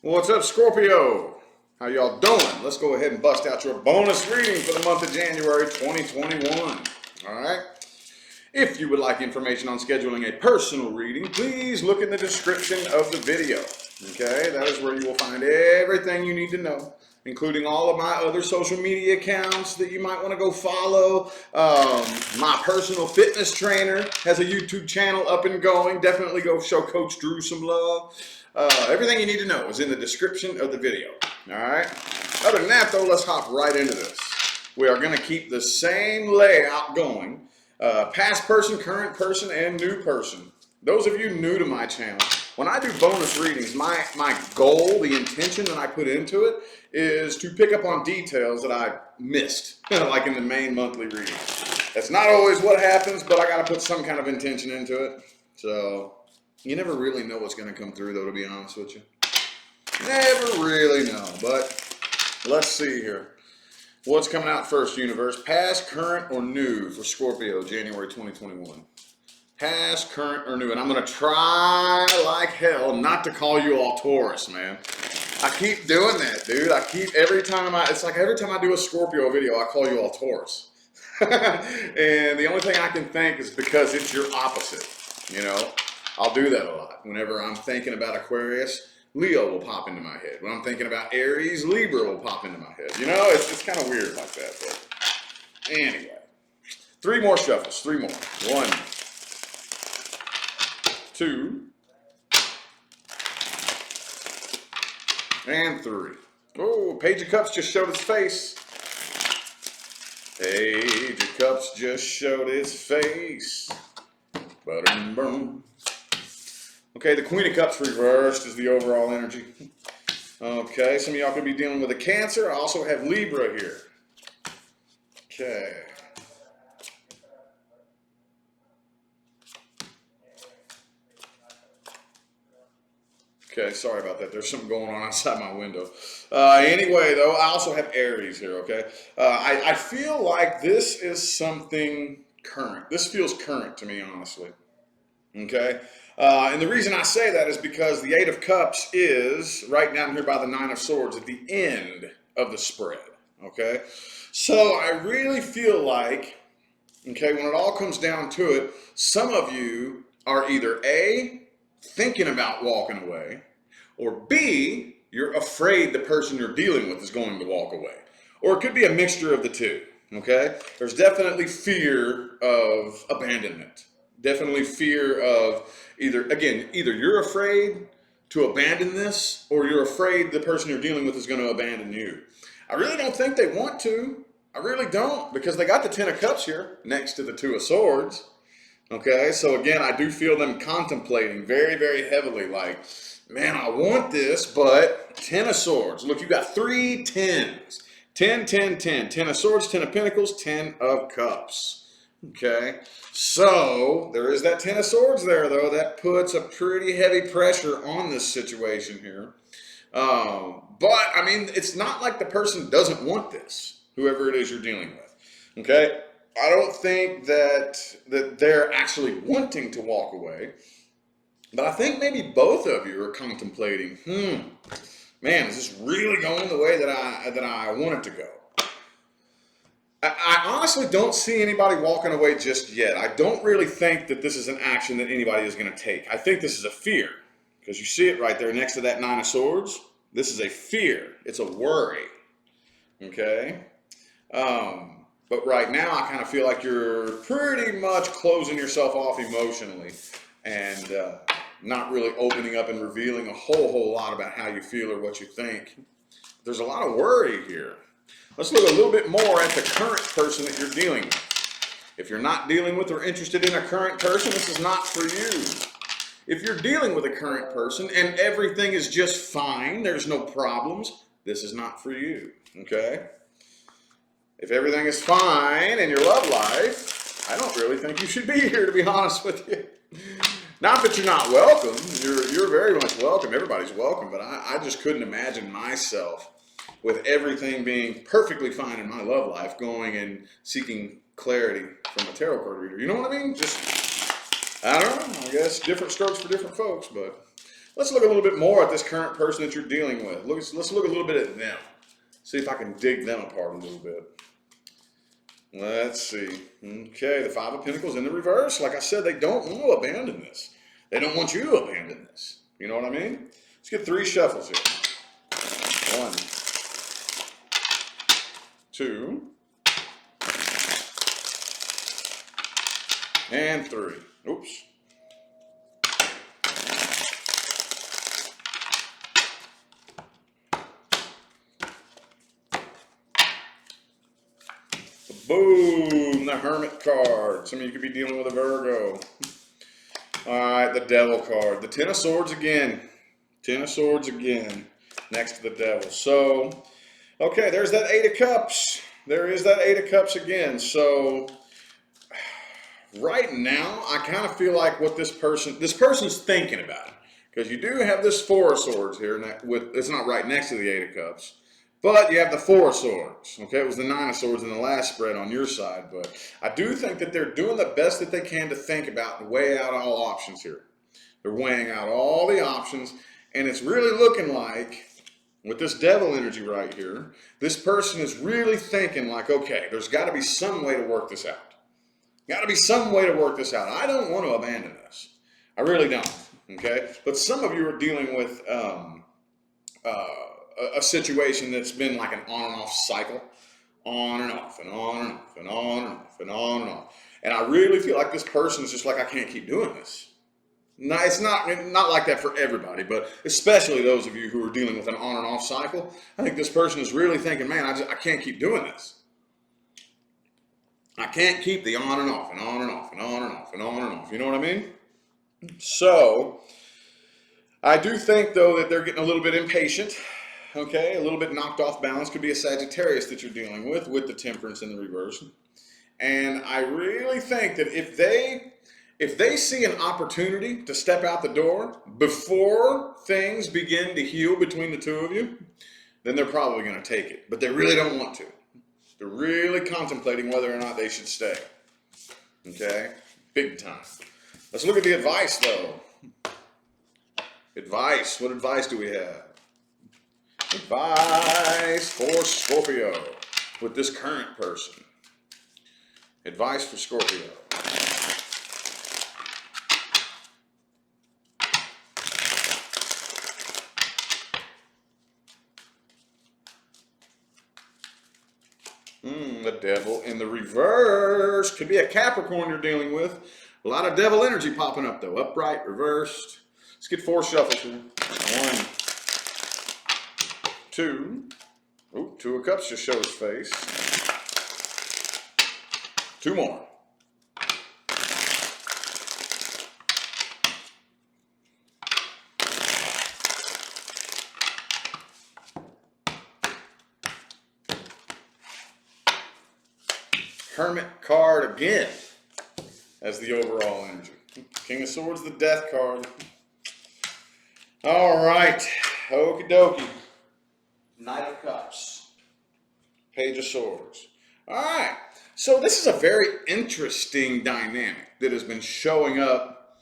What's up, Scorpio? How y'all doing? Let's go ahead and bust out your bonus reading for the month of January 2021. Alright? If you would like information on scheduling a personal reading, please look in the description of the video. Okay? That is where you will find everything you need to know, including all of my other social media accounts that you might want to go follow. My personal fitness trainer has a YouTube channel up and going. Definitely go show Coach Drew some love. Everything you need to know is in the description of the video. All right. Other than that, though, let's hop right into this. We are going to keep the same layout going. Past person, current person, and new person. Those of you new to my channel, when I do bonus readings, my goal, the intention that I put into it is to pick up on details that I missed, like in the main monthly reading. That's not always what happens, but I got to put some kind of intention into it. So you never really know what's going to come through, though, to be honest with you. Never really know, but let's see here. What's coming out first, universe? Past, current, or new for Scorpio, January 2021? Past, current, or new? And I'm going to try like hell not to call you all Taurus, man. I keep doing that, dude. It's like every time I do a Scorpio video, I call you all Taurus. And the only thing I can think is because it's your opposite, you know? I'll do that a lot. Whenever I'm thinking about Aquarius, Leo will pop into my head. When I'm thinking about Aries, Libra will pop into my head. You know, it's kind of weird like that. But anyway, 3 more shuffles. 3 more. 1, 2, and 3. Oh, Page of Cups just showed its face. Page of Cups just showed its face. Boom. Okay, the Queen of Cups reversed is the overall energy. Okay, some of y'all could be dealing with a Cancer. I also have Libra here. Okay. Okay, sorry about that. There's something going on outside my window. Anyway, though, I also have Aries here, okay? I feel like this is something current. This feels current to me, honestly. Okay? And the reason I say that is because the 8 of Cups is right down here by the 9 of Swords at the end of the spread. Okay? So I really feel like, okay, when it all comes down to it, some of you are either A, thinking about walking away, or B, you're afraid the person you're dealing with is going to walk away. Or it could be a mixture of the two. Okay? There's definitely fear of abandonment. Definitely fear of either you're afraid to abandon this, or you're afraid the person you're dealing with is going to abandon you. I really don't think they want to. I really don't, because they got the 10 of Cups here next to the 2 of Swords. Okay, so again, I do feel them contemplating very, very heavily, like, man, I want this, but 10 of Swords. Look, you got 3 10s. 10, 10, 10. 10 of Swords, 10 of Pentacles, 10 of Cups. Okay, so there is that 10 of Swords there, though. That puts a pretty heavy pressure on this situation here. But, I mean, it's not like the person doesn't want this, whoever it is you're dealing with. Okay, I don't think that they're actually wanting to walk away. But I think maybe both of you are contemplating, man, is this really going the way that I want it to go? I honestly don't see anybody walking away just yet. I don't really think that this is an action that anybody is going to take. I think this is a fear, because you see it right there next to that 9 of Swords. This is a fear. It's a worry. Okay? But right now, I kind of feel like you're pretty much closing yourself off emotionally and not really opening up and revealing a whole lot about how you feel or what you think. There's a lot of worry here. Let's look a little bit more at the current person that you're dealing with. If you're not dealing with or interested in a current person, this is not for you. If you're dealing with a current person and everything is just fine, there's no problems, this is not for you, okay? If everything is fine in your love life, I don't really think you should be here, to be honest with you. Not that you're not welcome. You're very much welcome. Everybody's welcome, but I just couldn't imagine myself with everything being perfectly fine in my love life, going and seeking clarity from a tarot card reader. You know what I mean? Just, I don't know. I guess different strokes for different folks, but Let's look a little bit more at this current person that you're dealing with. Let's look a little bit at them. See if I can dig them apart a little bit. Let's see. Okay, the Five of Pentacles in the reverse. Like I said, they don't want to abandon this. They don't want you to abandon this. You know what I mean? Let's get 3 shuffles here. 1, 2, and 3. Oops. Boom, the Hermit card. Some of you could be dealing with a Virgo. All right, the Devil card. The Ten of Swords again. Ten of Swords again, next to the Devil. So, okay, there's that Eight of Cups. There is that Eight of Cups again. So, right now, I kind of feel like what this person's thinking about it. Because you do have this Four of Swords here. It's not right next to the Eight of Cups. But you have the Four of Swords. Okay, it was the Nine of Swords in the last spread on your side. But I do think that they're doing the best that they can to think about and weigh out all options here. They're weighing out all the options. And it's really looking like, with this Devil energy right here, this person is really thinking like, okay, there's got to be some way to work this out. Got to be some way to work this out. I don't want to abandon this. I really don't. Okay? But some of you are dealing with a situation that's been like an on and off cycle. On and off and on and off and on and off and on and off. And I really feel like this person is just like, I can't keep doing this. No, it's not like that for everybody, but especially those of you who are dealing with an on and off cycle. I think this person is really thinking, man, I can't keep doing this. I can't keep the on and off and on and off and on and off and on and off. You know what I mean? So, I do think, though, that they're getting a little bit impatient. Okay, a little bit knocked off balance. Could be a Sagittarius that you're dealing with the Temperance in the reverse. And I really think that if they see an opportunity to step out the door before things begin to heal between the two of you, then they're probably going to take it. But they really don't want to. They're really contemplating whether or not they should stay. Okay? Big time. Let's look at the advice, though. Advice. What advice do we have? Advice for Scorpio with this current person. Advice for Scorpio. The Devil in the reverse. Could be a Capricorn you're dealing with. A lot of Devil energy popping up, though. Upright, reversed. Let's get 4 shuffles here. 1, 2. Oh, 2 of Cups just showed his face. 2 more. Hermit card again as the overall energy. King of Swords, the Death card. All right. Okie dokie. Knight of Cups. Page of Swords. All right. So this is a very interesting dynamic that has been showing up.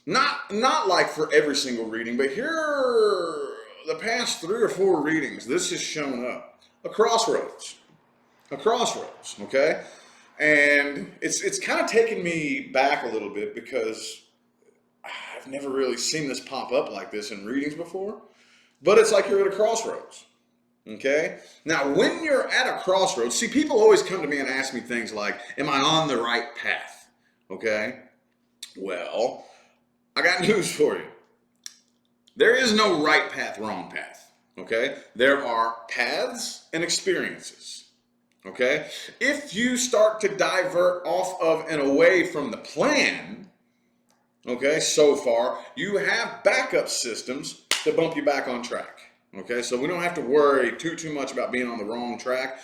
Not like for every single reading, but here the past 3 or 4 readings, this has shown up. A crossroads. A crossroads, okay? And it's kind of taken me back a little bit because I've never really seen this pop up like this in readings before. But it's like you're at a crossroads, okay? Now, when you're at a crossroads, see, people always come to me and ask me things like, am I on the right path, okay? Well, I got news for you. There is no right path, wrong path, okay? There are paths and experiences. Okay, if you start to divert off of and away from the plan, okay, so far, you have backup systems to bump you back on track. Okay, so we don't have to worry too much about being on the wrong track.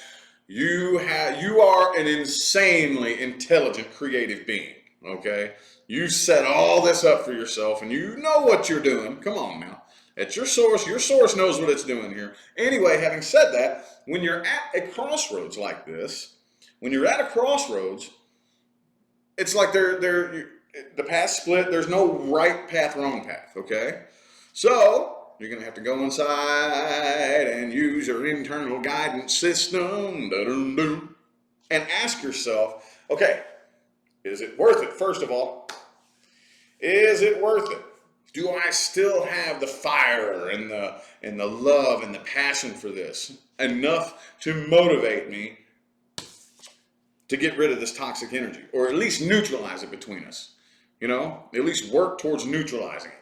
You are an insanely intelligent, creative being. Okay, you set all this up for yourself, and you know what you're doing. Come on now. It's your source knows what it's doing here. Anyway, having said that, when you're at a crossroads like this, it's like the path split. There's no right path, wrong path, okay? So you're going to have to go inside and use your internal guidance system and ask yourself, okay, is it worth it? First of all, is it worth it? Do I still have the fire and the love and the passion for this enough to motivate me to get rid of this toxic energy, or at least neutralize it between us? You know, at least work towards neutralizing it.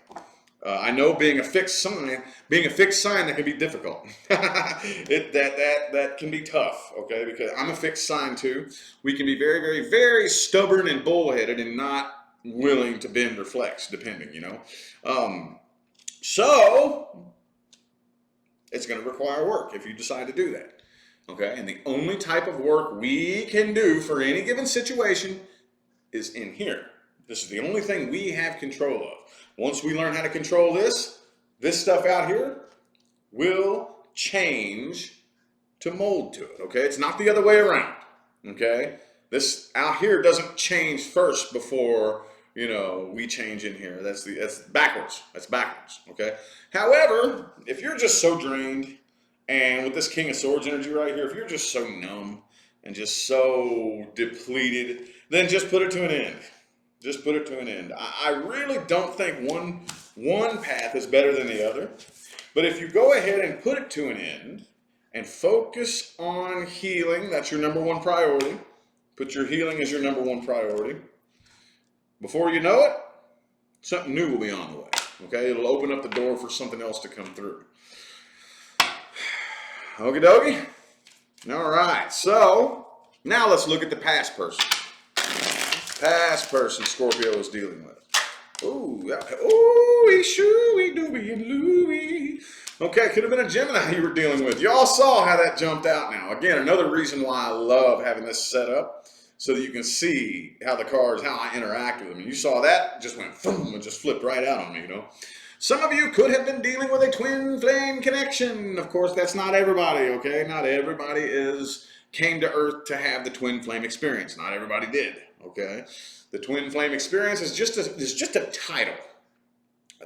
I know being a fixed sign, that can be difficult. That can be tough, okay? Because I'm a fixed sign too. We can be very, very, very stubborn and bullheaded and not willing to bend or flex, depending, you know. So it's going to require work if you decide to do that, okay? And the only type of work we can do for any given situation is in here. This is the only thing we have control of. Once we learn how to control this stuff out here will change to mold to it, okay? It's not the other way around, okay? This out here doesn't change first before, you know, we change in here. That's backwards. That's backwards, okay? However, if you're just so drained, and with this King of Swords energy right here, if you're just so numb and just so depleted, then just put it to an end. Just put it to an end. I really don't think one path is better than the other. But if you go ahead and put it to an end and focus on healing, that's your number one priority. Put your healing as your number one priority. Before you know it, something new will be on the way. Okay? It'll open up the door for something else to come through. Okie dokie. All right. So now let's look at the past person. Past person Scorpio is dealing with. Ooh, ooh, shoo-wee, doobie, and Louie. Okay, could have been a Gemini you were dealing with. Y'all saw how that jumped out now. Again, another reason why I love having this set up, so that you can see how the cards, how I interact with them. And you saw that, just went boom, and just flipped right out on me, you know. Some of you could have been dealing with a twin flame connection. Of course, that's not everybody, okay? Not everybody came to Earth to have the twin flame experience. Not everybody did. Okay, the twin flame experience is just a title.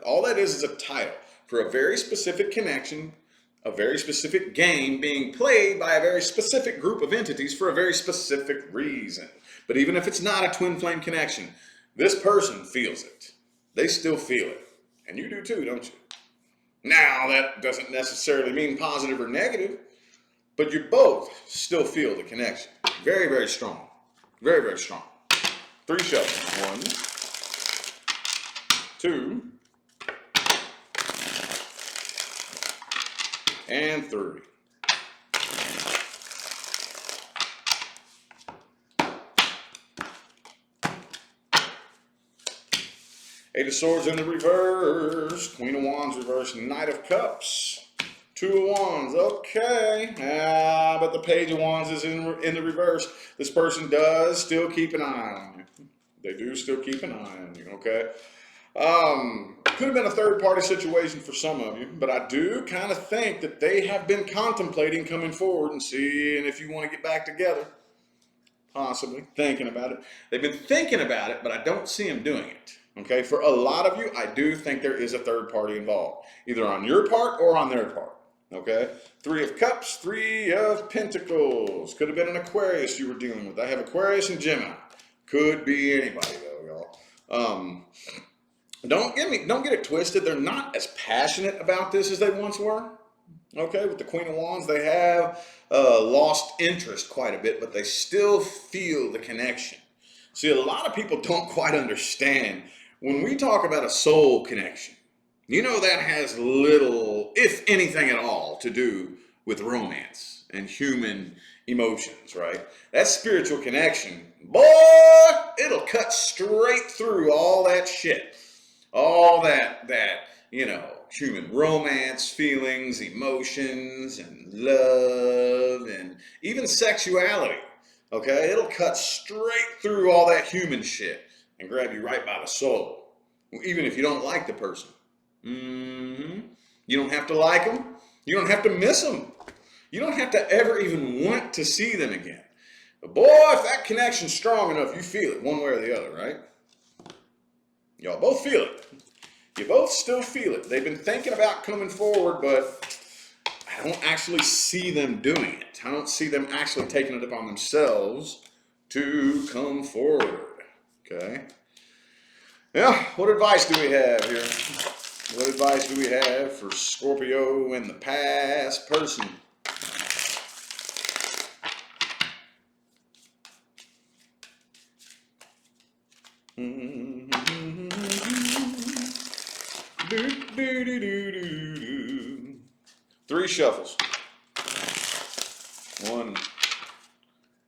All that is a title for a very specific connection, a very specific game being played by a very specific group of entities for a very specific reason. But even if it's not a twin flame connection, this person feels it. They still feel it. And you do too, don't you? Now, that doesn't necessarily mean positive or negative, but you both still feel the connection. Very, very strong. Very, very strong. 3 shovels. 1, 2, and 3. Eight of Swords in the reverse. Queen of Wands reverse. Knight of Cups. 2 of Wands. Okay. But the Page of Wands is in the reverse. This person does still keep an eye on you. They do still keep an eye on you, okay? Could have been a third-party situation for some of you, but I do kind of think that they have been contemplating coming forward and seeing if you want to get back together. Possibly. Thinking about it. They've been thinking about it, but I don't see them doing it. Okay? For a lot of you, I do think there is a third party involved, either on your part or on their part. Okay? 3 of Cups, 3 of Pentacles. Could have been an Aquarius you were dealing with. I have Aquarius and Gemini. Could be anybody though, y'all. Don't get it twisted. They're not as passionate about this as they once were. Okay, with the Queen of Wands, they have lost interest quite a bit, but they still feel the connection. See, a lot of people don't quite understand when we talk about a soul connection. You know, that has little, if anything at all, to do with romance and human emotions, right? That spiritual connection, boy, it'll cut straight through all that shit. All that, you know, human romance, feelings, emotions, and love, and even sexuality, okay? It'll cut straight through all that human shit and grab you right by the soul, even if you don't like the person. You don't have to like them. You don't have to miss them. You don't have to ever even want to see them again. But boy, if that connection's strong enough, you feel it one way or the other, right? Y'all both feel it. You both still feel it. They've been thinking about coming forward, but I don't actually see them doing it. I don't see them actually taking it upon themselves to come forward. Okay? Yeah, what advice do we have here? What advice do we have for Scorpio and the past person? Three shuffles. 1,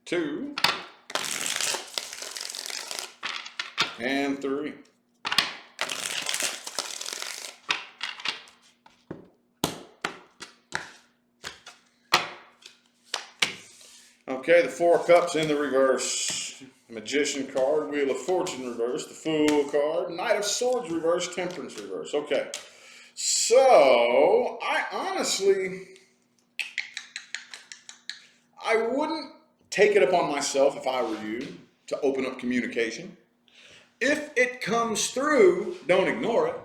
2, and 3. Okay, the 4 of Cups in the reverse. Magician card, Wheel of Fortune reverse, the Fool card, Knight of Swords reverse, Temperance reverse. Okay, so I wouldn't take it upon myself if I were you to open up communication. If it comes through, don't ignore it.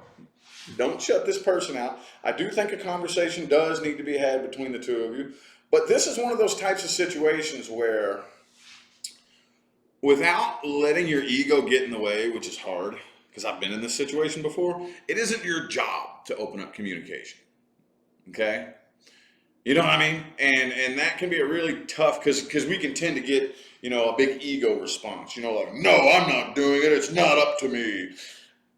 Don't shut this person out. I do think a conversation does need to be had between the two of you. But this is one of those types of situations where, without letting your ego get in the way, which is hard, because I've been in this situation before, it isn't your job to open up communication. Okay? You know what I mean? And that can be a really tough, because we can tend to get, a big ego response. Like, no, I'm not doing it. It's not up to me.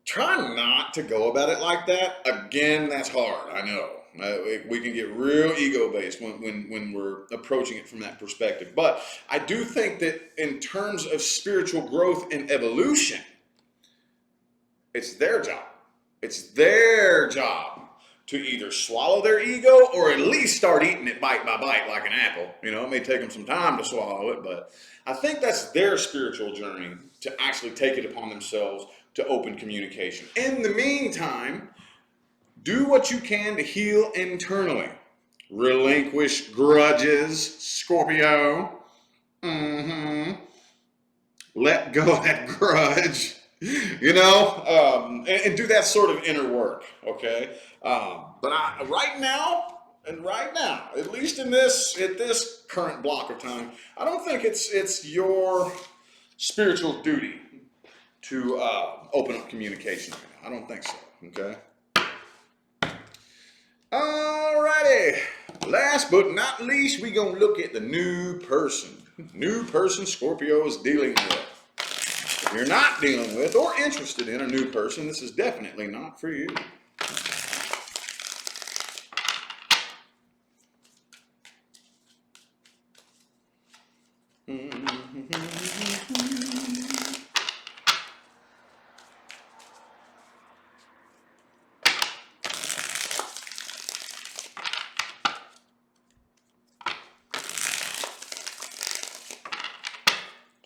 Try not to go about it like that. Again, that's hard. I know. We can get real ego-based when we're approaching it from that perspective. But I do think that in terms of spiritual growth and evolution, it's their job. It's their job to either swallow their ego or at least start eating it bite by bite like an apple. It may take them some time to swallow it, but I think that's their spiritual journey to actually take it upon themselves to open communication. In the meantime, do what you can to heal internally. Relinquish grudges, Scorpio. Let go of that grudge. And do that sort of inner work, okay? But right now, at least at this current block of time, I don't think it's your spiritual duty to open up communication right now. I don't think so, okay? Alrighty. Last but not least, we're going to look at the new person. New person Scorpio is dealing with. If you're not dealing with or interested in a new person, this is definitely not for you.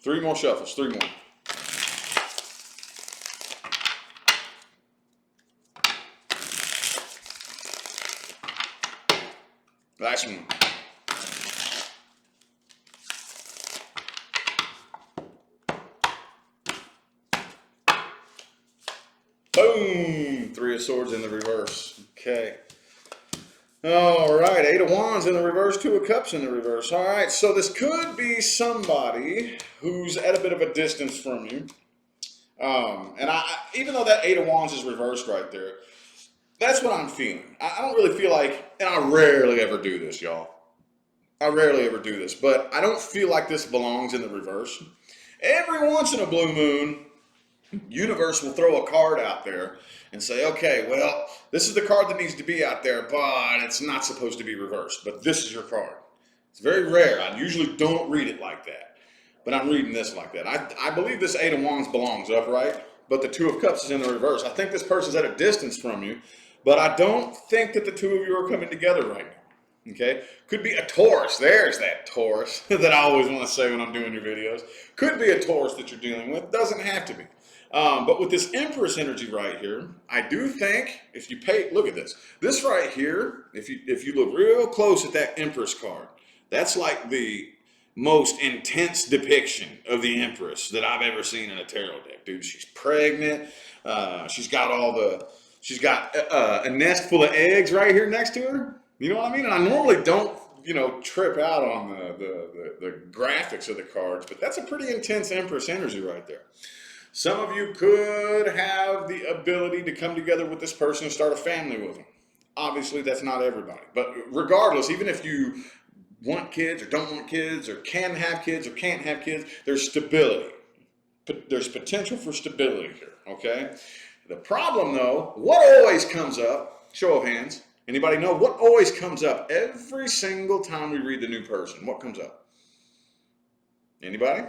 Three more shuffles, 3 more. Last one. Boom! 3 of Swords in the reverse. Okay. All right, 8 of Wands in the reverse, 2 of Cups in the reverse. All right, so this could be somebody who's at a bit of a distance from you. And even though that 8 of Wands is reversed right there, that's what I'm feeling. I don't really feel like, and I rarely ever do this, y'all. I rarely ever do this, but I don't feel like this belongs in the reverse. Every once in a blue moon, universe will throw a card out there and say, okay, well, this is the card that needs to be out there, but it's not supposed to be reversed. But this is your card. It's very rare. I usually don't read it like that, but I'm reading this like that. I believe this 8 of Wands belongs upright, but the 2 of Cups is in the reverse. I think this person's at a distance from you, but I don't think that the two of you are coming together right now. Okay? Could be a Taurus. There's that Taurus that I always want to say when I'm doing your videos. Could be a Taurus that you're dealing with. Doesn't have to be. But with this Empress energy right here, I do think, if you look at this. This right here, if you look real close at that Empress card, that's like the most intense depiction of the Empress that I've ever seen in a tarot deck. Dude, she's pregnant. She's got all the She's got a nest full of eggs right here next to her. You know what I mean? And I normally don't, trip out on the graphics of the cards, but that's a pretty intense Empress energy right there. Some of you could have the ability to come together with this person and start a family with them. Obviously, that's not everybody. But regardless, even if you want kids or don't want kids or can have kids or can't have kids, there's stability. There's potential for stability here, okay? The problem, though, what always comes up, show of hands, anybody know what always comes up every single time we read the new person? What comes up? Anybody?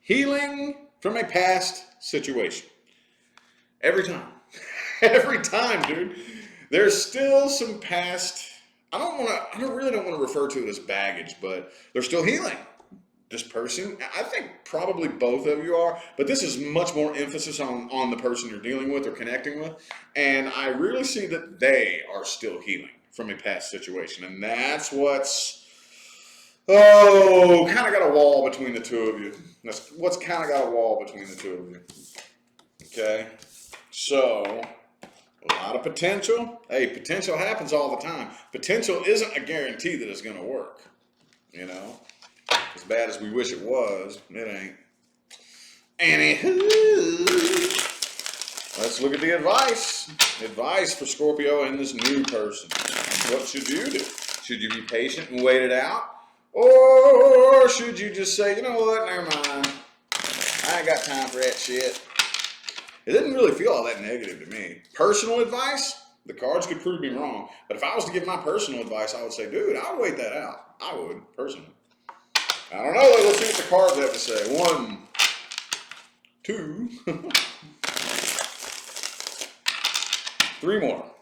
Healing from a past situation. Every time. Every time, dude. There's still some past, I really don't want to refer to it as baggage, but they're still healing. This person, I think probably both of you are, but this is much more emphasis on the person you're dealing with or connecting with. And I really see that they are still healing from a past situation. And that's what's, kind of got a wall between the two of you. That's what's kind of got a wall between the two of you. Okay? So, a lot of potential. Hey, potential happens all the time. Potential isn't a guarantee that it's going to work. As bad as we wish it was, it ain't. Anywho, let's look at the advice. Advice for Scorpio and this new person. What should you do? Should you be patient and wait it out? Or should you just say, you know what, never mind. I ain't got time for that shit. It didn't really feel all that negative to me. Personal advice, the cards could prove me wrong. But if I was to give my personal advice, I would say, dude, I would wait that out. I would, personally. I don't know. Let's see what the cards have to say. 1, 2, 3 more.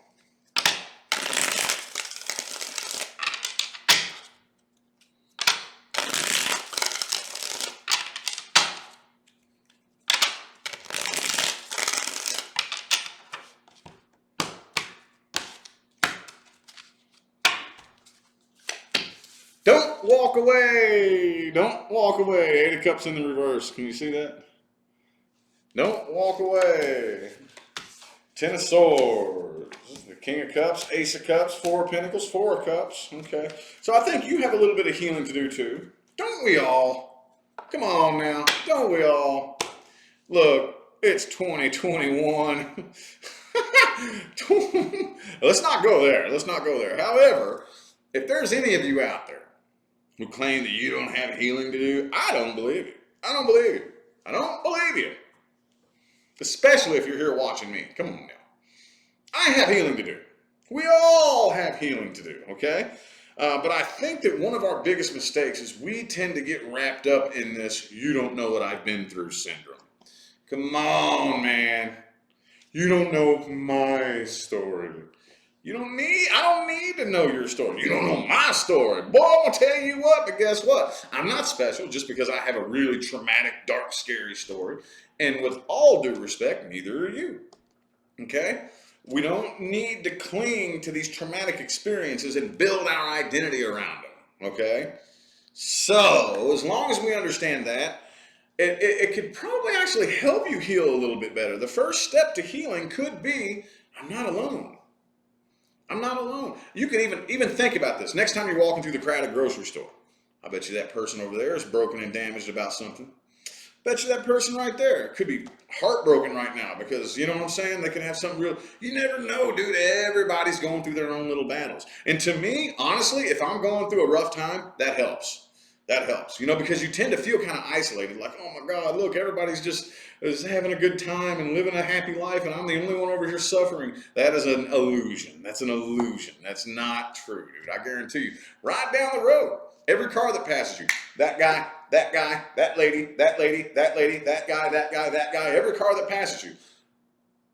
Don't walk away. Don't walk away. 8 of Cups in the reverse. Can you see that? Don't walk away. 10 of Swords. The King of Cups, Ace of Cups, 4 of Pentacles, 4 of Cups. Okay. So I think you have a little bit of healing to do too. Don't we all? Come on now. Don't we all? Look, it's 2021. Let's not go there. Let's not go there. However, if there's any of you out there who claim that you don't have healing to do, I don't believe you. I don't believe you. I don't believe you. Especially if you're here watching me. Come on now. I have healing to do. We all have healing to do, okay? But I think that one of our biggest mistakes is we tend to get wrapped up in this you don't know what I've been through syndrome. Come on, man. You don't know my story. I don't need to know your story. You don't know my story. Boy, I'm going to tell you what, but guess what? I'm not special just because I have a really traumatic, dark, scary story. And with all due respect, neither are you. Okay? We don't need to cling to these traumatic experiences and build our identity around them. Okay? So, as long as we understand that, it could probably actually help you heal a little bit better. The first step to healing could be, I'm not alone. I'm not alone. You can even think about this. Next time you're walking through the crowded grocery store, I bet you that person over there is broken and damaged about something. Bet you that person right there could be heartbroken right now because, you know what I'm saying? They can have something real. You never know, dude. Everybody's going through their own little battles. And to me, honestly, if I'm going through a rough time, that helps. That helps, because you tend to feel kind of isolated. Like, oh my God, look, everybody's just is having a good time and living a happy life, and I'm the only one over here suffering. That is an illusion. That's an illusion. That's not true, dude. I guarantee you. Right down the road, every car that passes you, that guy, that lady, that lady, that lady, that guy, every car that passes you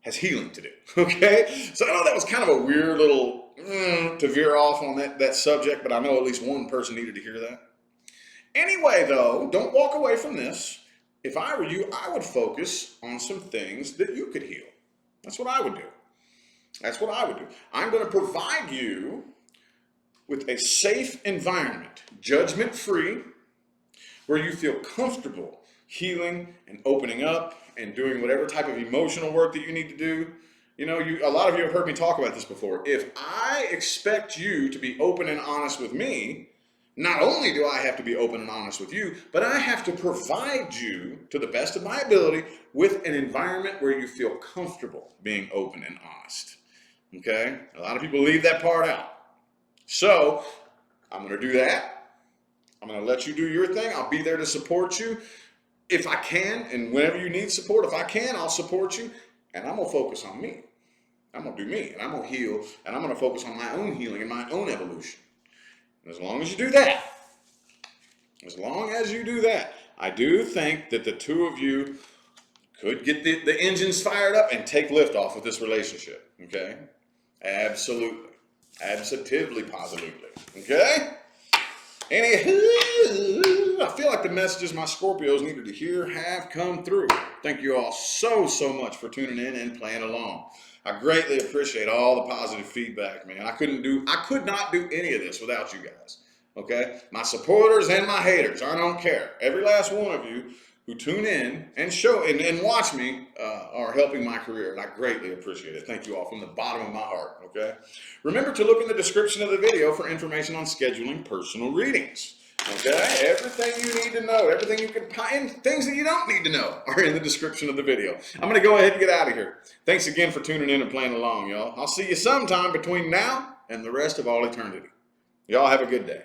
has healing to do, okay? So I know that was kind of a weird little to veer off on that subject, but I know at least one person needed to hear that. Anyway, though, don't walk away from this. If I were you, I would focus on some things that you could heal. That's what I would do. That's what I would do. I'm going to provide you with a safe environment, judgment-free, where you feel comfortable healing and opening up and doing whatever type of emotional work that you need to do. You know, a lot of you have heard me talk about this before. If I expect you to be open and honest with me, not only do I have to be open and honest with you, but I have to provide you, to the best of my ability, with an environment where you feel comfortable being open and honest. Okay? A lot of people leave that part out. So, I'm going to do that. I'm going to let you do your thing. I'll be there to support you if I can, and whenever you need support, if I can, I'll support you. And I'm going to focus on me. I'm going to do me, and I'm going to heal, and I'm going to focus on my own healing and my own evolution. And as long as you do that, I do think that the two of you could get the engines fired up and take lift off with this relationship. Okay? Absolutely. Absolutely, positively. Okay? Anywho, I feel like the messages my Scorpios needed to hear have come through. Thank you all so much for tuning in and playing along. I greatly appreciate all the positive feedback, man. I could not do any of this without you guys. Okay? My supporters and my haters, I don't care. Every last one of you who tune in and show and watch me are helping my career, and I greatly appreciate it. Thank you all from the bottom of my heart, okay? Remember to look in the description of the video for information on scheduling personal readings, okay? Everything you need to know, everything you can find, things that you don't need to know are in the description of the video. I'm going to go ahead and get out of here. Thanks again for tuning in and playing along, y'all. I'll see you sometime between now and the rest of all eternity. Y'all have a good day.